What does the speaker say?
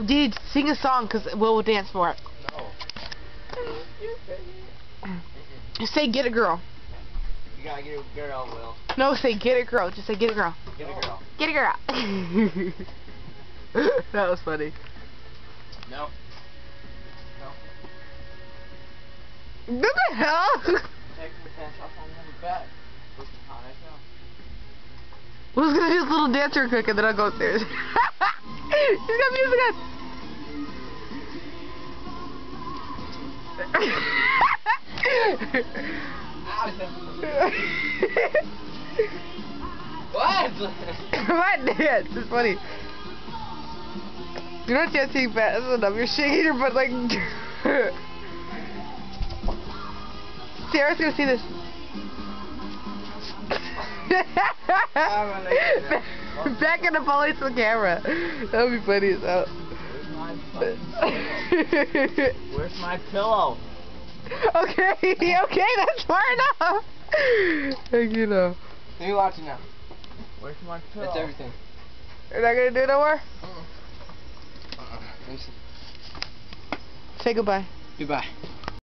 Dude, sing a song, cause we'll dance for it. No. Just say get a girl. You gotta get a girl, Will. No, say get a girl. Just say get a girl. Get a girl. Get a girl. That was funny. No. No. What the hell? Take the pants off on the bed. What's the time now? Will's gonna do this little dance real quick and then I'll go upstairs. He's got music on. What? What dance? It's funny. You're not dancing fast enough. You're shaking your butt like. Sarah's gonna see this. Back in the police with the camera. That would be funny as hell. Where's my pillow? Okay, okay, that's far enough. You know. You watching now. Where's my pillow? That's everything. You're not gonna do no more? Let me see. Say goodbye. Goodbye.